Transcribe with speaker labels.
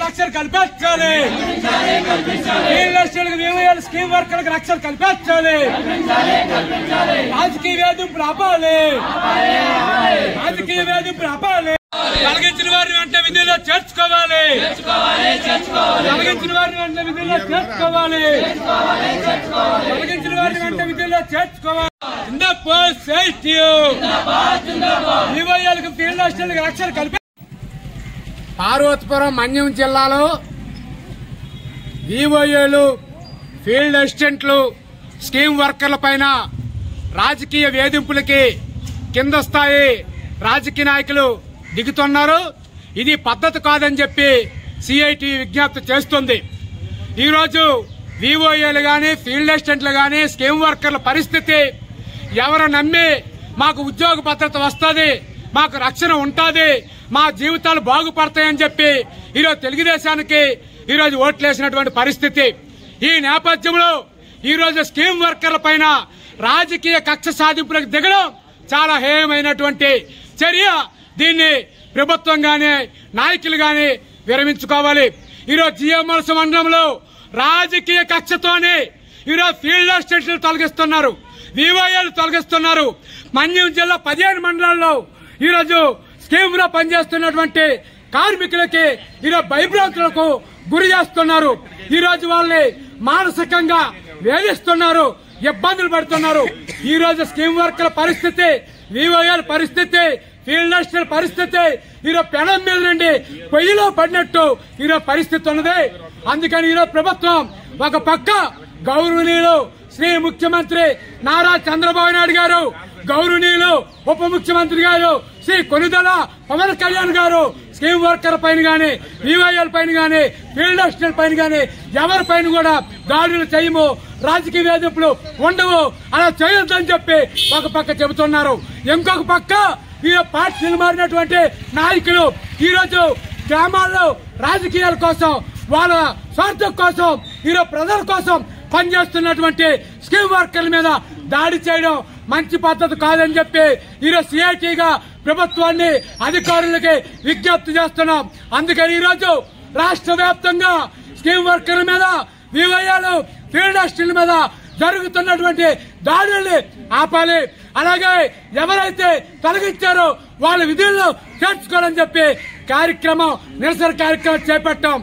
Speaker 1: రక్షణ కల్పించాలి. స్కీమ్ వర్కర్లకు రక్షణ కల్పించాలి. రాజకీయ వేధింపులు ఆపాలి. రాజకీయ వేధింపులు ఆపాలి. తొలగించిన వారిని వెంటనే విధుల్లో చేర్చుకోవాలి. తొలగించిన వారిని వెంటనే విధుల్లో చేర్చుకోవాలి. తొలగించిన వారిని వెంటనే విధుల్లో చేర్చుకోవాలి. ఫీల్డ్ అసిస్టెంట్లకు రక్షణ కల్పి పార్వతీపురం మన్యం జిల్లాలో వివోఏలు ఫీల్డ్ అసిస్టెంట్లు స్కీమ్ వర్కర్ల పైన రాజకీయ వేధింపులకి కింద స్థాయి రాజకీయ నాయకులు దిగుతున్నారు. ఇది పద్ధతి కాదని చెప్పి సిఐటి విజ్ఞప్తి చేస్తుంది. ఈరోజు వివోఏలు గాని ఫీల్డ్ అసిస్టెంట్లు గాని స్కీమ్ వర్కర్ల పరిస్థితి ఎవరు నమ్మి మాకు ఉద్యోగ భద్రత వస్తుంది, మాకు రక్షణ ఉంటుంది, మా జీవితాలు బాగుపడతాయని చెప్పి ఈరోజు తెలుగుదేశానికి ఈరోజు ఓట్లేసినటువంటి పరిస్థితి. ఈ నేపథ్యంలో ఈరోజు స్కీమ్ వర్కర్ల పైన రాజకీయ కక్ష సాధింపులకు దిగడం చాలా హేయమైనటువంటి చర్య. దీన్ని ప్రభుత్వం గాని నాయకులు గాని విరమించుకోవాలి. ఈరోజు జిఎంఎల్స్ మండలంలో రాజకీయ కక్షతోనే ఈరోజు ఫీల్డ్ అసిస్టెంట్లు తొలగిస్తున్నారు, వివోఏలు తొలగిస్తున్నారు. మన్యం జిల్లా 15 మండలాల్లో ఈరోజు స్కీమ్ లో పనిచేస్తున్నటువంటి కార్మికులకి ఈరోజు భయభ్రాంతులకు గురి చేస్తున్నారు. ఈరోజు వాళ్ళని మానసికంగా వేధిస్తున్నారు, ఇబ్బందులు పడుతున్నారు. ఈరోజు స్కీమ్ వర్కర్ల పరిస్థితి, వివోఏల పరిస్థితి, ఫీల్డ్ అసిస్టెంట్ పరిస్థితి ఈరోజు పెనం మీద నుండి పొయ్యిలో పడినట్టు ఈరోజు పరిస్థితి ఉన్నది. అందుకని ఈరోజు ప్రభుత్వం ఒక పక్క గౌరవనీయులు శ్రీ ముఖ్యమంత్రి నారా చంద్రబాబు నాయుడు గారు, గౌరవనీయులు ఉప ముఖ్యమంత్రి గారు శ్రీ కొనిదెల పవన్ కళ్యాణ్ గారు స్కీమ్ వర్కర్ పైన గాని, వివోఏల పైన గాని, ఫీల్డ్ అసిస్టెంట్ పైన గాని ఎవరి పైన కూడా దాడులు చేయము, రాజకీయ వేధింపులు ఉండవు, అలా చేయొద్దని చెప్పి ఒక పక్క చెబుతున్నారు. ఇంకొక పక్క ఈరోజు పార్టీలు మారినటువంటి నాయకులు ఈరోజు గ్రామాల్లో రాజకీయాల కోసం, వాళ్ళ స్వార్థం కోసం, ఈరోజు ప్రజల కోసం పనిచేస్తున్నటువంటి స్కీమ్ వర్కర్ల మీద దాడి చేయడం మంచి పద్ధతి కాదని చెప్పి ఈరోజు సిఐటిగా ప్రభుత్వాన్ని అధికారులకి విజ్ఞప్తి చేస్తున్నాం. అందుకని ఈరోజు రాష్ట్ర వ్యాప్తంగా స్కీమ్ వర్కర్ల మీద, వివోఏలు ఫీల్డ్ అసిస్టెంట్ల మీద జరుగుతున్నటువంటి దాడుల్ని ఆపాలి. అలాగే ఎవరైతే తొలగించారో వాళ్ళ విధుల్లో చేర్చుకోవాలని చెప్పి నిరసన కార్యక్రమం చేపట్టాం.